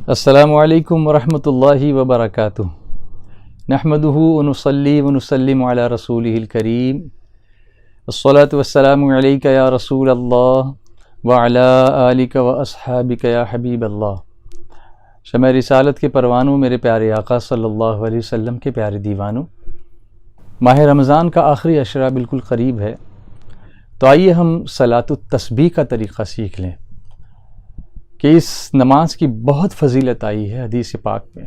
السلام علیکم ورحمۃ اللہ وبرکاتہ۔ نحمدہ ونصلی ونسلم علی رسولہ الکریم، الصلاۃ والسلام علیک یا رسول اللہ وعلی آلک واصحابک یا حبیب اللہ۔ شمع رسالت کے پروانوں، میرے پیارے آقا صلی اللہ علیہ وسلم کے پیارے دیوانوں، ماہ رمضان کا آخری عشرہ بالکل قریب ہے، تو آئیے ہم صلاۃ التسبیح کا طریقہ سیکھ لیں کہ اس نماز کی بہت فضیلت آئی ہے حدیث پاک میں۔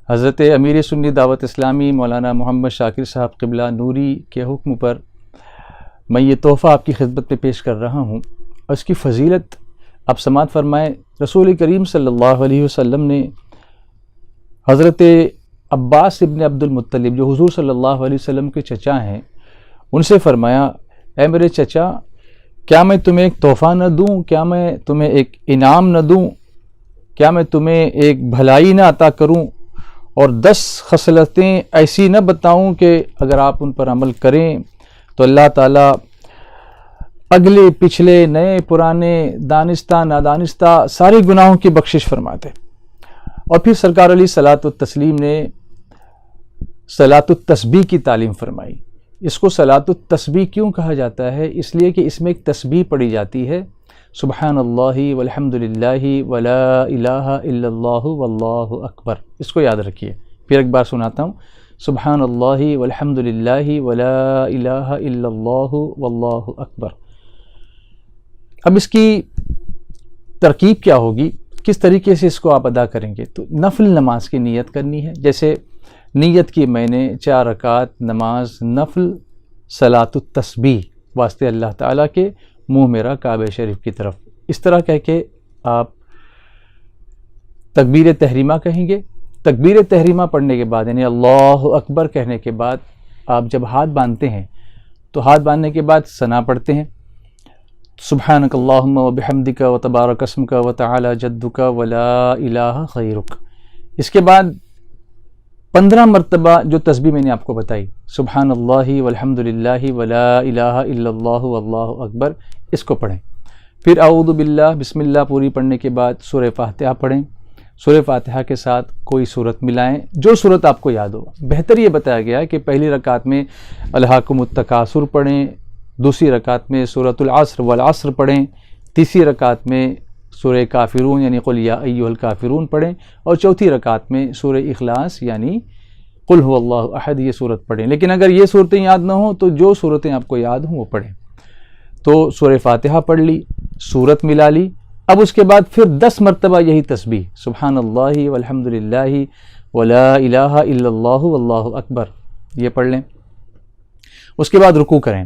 حضرت امیر سنی دعوت اسلامی مولانا محمد شاکر صاحب قبلہ نوری کے حکم پر میں یہ تحفہ آپ کی خدمت میں پیش کر رہا ہوں، اور اس کی فضیلت آپ سماعت فرمائیں۔ رسول کریم صلی اللہ علیہ وسلم نے حضرت عباس ابن عبد المطلب، جو حضور صلی اللہ علیہ وسلم کے چچا ہیں، ان سے فرمایا، اے میرے چچا، کیا میں تمہیں ایک تحفہ نہ دوں؟ کیا میں تمہیں ایک انعام نہ دوں؟ کیا میں تمہیں ایک بھلائی نہ عطا کروں اور 10 خصلتیں ایسی نہ بتاؤں کہ اگر آپ ان پر عمل کریں تو اللہ تعالیٰ اگلے پچھلے نئے پرانے دانستہ نادانستہ سارے گناہوں کی بخشش فرماتے؟ اور پھر سرکار علیہ صلاۃ والتسلیم نے صلاۃ التسبیح کی تعلیم فرمائی۔ اس کو صلاۃ التسبیح کیوں کہا جاتا ہے؟ اس لیے کہ اس میں ایک تسبیح پڑھی جاتی ہے، سبحان اللہ والحمد للہ ولا الہ الا اللہ واللہ اکبر۔ اس کو یاد رکھیے، پھر ایک بار سناتا ہوں، سبحان اللہ والحمد للہ ولا الہ الا اللہ واللہ اکبر۔ اب اس کی ترکیب کیا ہوگی، کس طریقے سے اس کو آپ ادا کریں گے؟ تو نفل نماز کی نیت کرنی ہے، جیسے نیت کی میں نے 4 رکعت نماز نفل صلاۃ التسبیح واسطے اللہ تعالیٰ کے، منہ میرا کعبہ شریف کی طرف، اس طرح کہہ کے آپ تکبیر تحریمہ کہیں گے۔ تکبیر تحریمہ پڑھنے کے بعد، یعنی اللہ اکبر کہنے کے بعد، آپ جب ہاتھ باندھتے ہیں تو ہاتھ باندھنے کے بعد ثنا پڑھتے ہیں، سبحانک اللہم وبحمدک وتبارک اسمک وتعالی جدک ولا الہ غیرک۔ اس کے بعد 15 مرتبہ جو تسبیح میں نے آپ کو بتائی، سبحان اللہ والحمد للہ ولا الہ الا اللہ واللہ اکبر، اس کو پڑھیں۔ پھر اعوذ باللہ بسم اللہ پوری پڑھنے کے بعد سورہ فاتحہ پڑھیں۔ سورہ فاتحہ کے ساتھ کوئی سورت ملائیں، جو سورت آپ کو یاد ہو۔ بہتر یہ بتایا گیا ہے کہ پہلی رکعت میں الہاکم التکاثر پڑھیں، دوسری رکعت میں سورۃ العصر والعصر پڑھیں، تیسری رکعت میں سورہ کافرون یعنی قل یا ایھا الکافرون پڑھیں، اور چوتھی رکعت میں سورہ اخلاص یعنی قل هو اللہ احد یہ صورت پڑھیں۔ لیکن اگر یہ صورتیں یاد نہ ہوں تو جو صورتیں آپ کو یاد ہوں وہ پڑھیں۔ تو سورہ فاتحہ پڑھ لی، صورت ملا لی، اب اس کے بعد پھر 10 مرتبہ یہی تسبیح، سبحان اللہ والحمد للہ ولا الہ الا اللہ واللہ اکبر، یہ پڑھ لیں۔ اس کے بعد رکوع کریں۔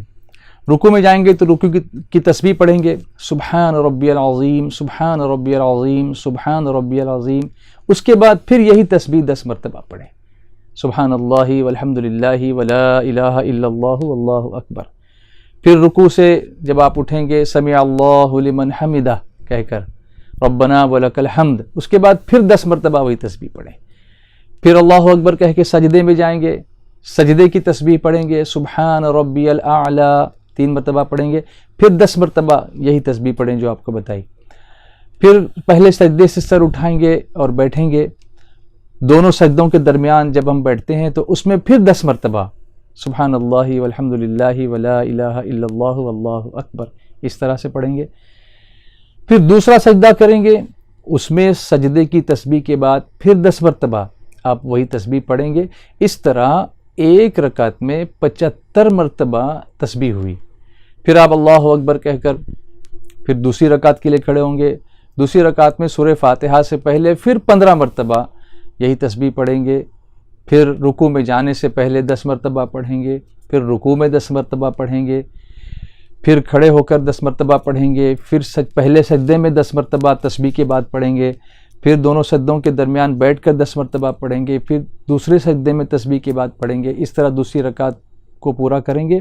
رکوع میں جائیں گے تو رکوع کی تسبیح پڑھیں گے، سبحان ربی العظیم سبحان ربی العظیم سبحان ربی العظیم۔ اس کے بعد پھر یہی تسبیح 10 مرتبہ پڑھیں، سبحان اللہ والحمد للہ ولا الہ الا اللہ واللہ اکبر۔ پھر رکوع سے جب آپ اٹھیں گے، سمع اللہ لمن حمدہ کہہ کر ربنا ولک الحمد، اس کے بعد پھر 10 مرتبہ وہی تسبیح پڑھیں۔ پھر اللہ اکبر کہہ کے سجدے میں جائیں گے، سجدے کی تسبیح پڑھیں گے، سبحان ربی الاعلی 3 مرتبہ پڑھیں گے، پھر 10 مرتبہ یہی تسبیح پڑھیں جو آپ کو بتائی۔ پھر پہلے سجدے سے سر اٹھائیں گے اور بیٹھیں گے، دونوں سجدوں کے درمیان جب ہم بیٹھتے ہیں تو اس میں پھر 10 مرتبہ سبحان اللہ والحمد للہ ولا الہ الا اللہ واللہ اکبر، اس طرح سے پڑھیں گے۔ پھر دوسرا سجدہ کریں گے، اس میں سجدے کی تسبیح کے بعد پھر 10 مرتبہ آپ وہی تسبیح پڑھیں گے۔ اس طرح ایک رکعت میں 75 مرتبہ تسبیح ہوئی۔ پھر آپ اللہ اکبر کہہ کر پھر دوسری رکعت کے لیے کھڑے ہوں گے۔ دوسری رکعت میں سورہ فاتحہ سے پہلے پھر 15 مرتبہ یہی تسبیح پڑھیں گے۔ پھر رکوع میں جانے سے پہلے 10 مرتبہ پڑھیں گے، پھر رکوع میں 10 مرتبہ پڑھیں گے، پھر کھڑے ہو کر 10 مرتبہ پڑھیں گے، پھر پہلے سجدے میں 10 مرتبہ تسبیح کے بعد پڑھیں گے، پھر دونوں سجدوں کے درمیان بیٹھ کر 10 مرتبہ پڑھیں گے، پھر دوسرے سجدے میں تسبیح کے بعد پڑھیں گے۔ اس طرح دوسری رکعت کو پورا کریں گے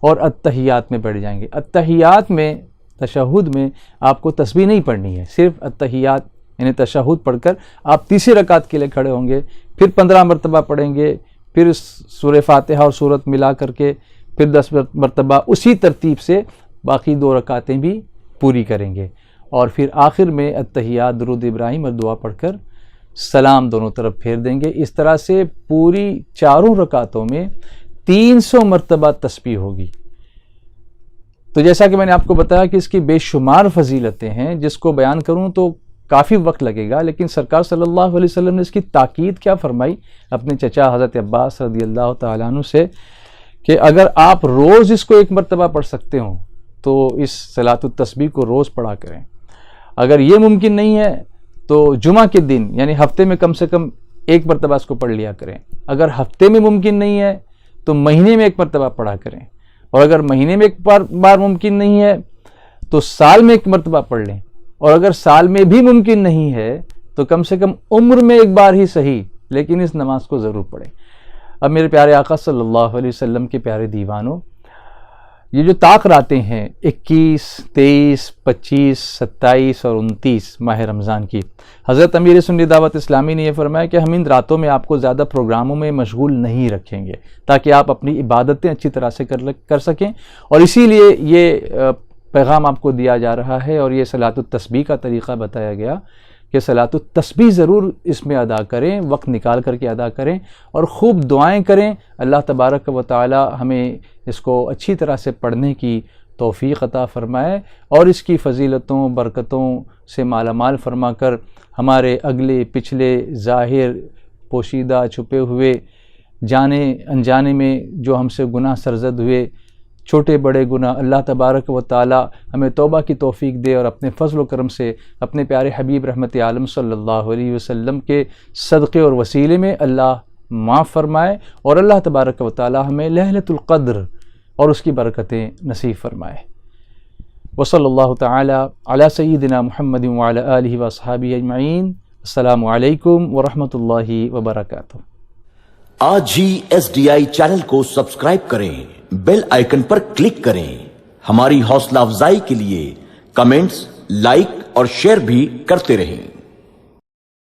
اور اتحیات میں بیٹھ جائیں گے۔ اتحیات میں، تشہد میں آپ کو تسبیح نہیں پڑھنی ہے، صرف اتحیات یعنی تشہد پڑھ کر آپ تیسری رکعت کے لیے کھڑے ہوں گے، پھر 15 مرتبہ پڑھیں گے، پھر سورہ فاتحہ اور سورت ملا کر کے پھر 10 مرتبہ اسی ترتیب سے باقی 2 رکعتیں بھی پوری کریں گے، اور پھر آخر میں التحیات درود ابراہیم اور دعا پڑھ کر سلام دونوں طرف پھیر دیں گے. اس طرح سے پوری 4 رکعتوں میں 300 مرتبہ تسبیح ہوگی. تو جیسا کہ میں نے آپ کو بتایا کہ اس کی بے شمار فضیلتیں ہیں، جس کو بیان کروں تو کافی وقت لگے گا، لیکن سرکار صلی اللہ علیہ وسلم نے اس کی تاکید کیا فرمائی اپنے چچا حضرت عباس رضی اللہ تعالیٰ عنہ سے کہ اگر آپ روز اس کو 1 مرتبہ پڑھ سکتے ہوں تو اس صلاۃ التسبیح کو روز پڑھا کریں. اگر یہ ممکن نہیں ہے تو جمعہ کے دن یعنی ہفتے میں کم سے کم 1 مرتبہ اس کو پڑھ لیا کریں. اگر ہفتے میں ممکن نہیں ہے تو مہینے میں 1 مرتبہ پڑھا کریں، اور اگر مہینے میں 1 بار ممکن نہیں ہے تو سال میں 1 مرتبہ پڑھ لیں، اور اگر سال میں بھی ممکن نہیں ہے تو کم سے کم عمر میں 1 بار ہی صحیح لیکن اس نماز کو ضرور پڑھیں. اب میرے پیارے آقا صلی اللہ علیہ وسلم کے پیارے دیوانوں، یہ جو طاق راتیں ہیں 21، 23، 25، 27 اور 29 ماہ رمضان کی، حضرت امیر سنی دعوت اسلامی نے یہ فرمایا کہ ہم ان راتوں میں آپ کو زیادہ پروگراموں میں مشغول نہیں رکھیں گے تاکہ آپ اپنی عبادتیں اچھی طرح سے کر سکیں، اور اسی لیے یہ پیغام آپ کو دیا جا رہا ہے اور یہ صلاۃ التسبیح کا طریقہ بتایا گیا کہ صلاۃ التسبیح ضرور اس میں ادا کریں، وقت نکال کر کے ادا کریں اور خوب دعائیں کریں. اللہ تبارک و تعالی ہمیں اس کو اچھی طرح سے پڑھنے کی توفیق عطا فرمائے اور اس کی فضیلتوں برکتوں سے مالا مال فرما کر ہمارے اگلے پچھلے ظاہر پوشیدہ چھپے ہوئے جانے انجانے میں جو ہم سے گناہ سرزد ہوئے چھوٹے بڑے گناہ، اللہ تبارک و تعالی ہمیں توبہ کی توفیق دے اور اپنے فضل و کرم سے اپنے پیارے حبیب رحمت عالم صلی اللہ علیہ وسلم کے صدقے اور وسیلے میں اللہ معاف فرمائے، اور اللہ تبارک و تعالی ہمیں ليلۃ القدر اور اس کی برکتیں نصیب فرمائے. وصلی اللہ تعالی علی سیدنا محمد وعلی آلہ واصحابہ اجمعین. السلام علیکم ورحمۃ اللہ وبرکاتہ. آج ہی SDI چینل کو سبسکرائب کریں، بیل آئیکن پر کلک کریں. ہماری حوصلہ افزائی کے لیے کمنٹس، لائک اور شیئر بھی کرتے رہیں.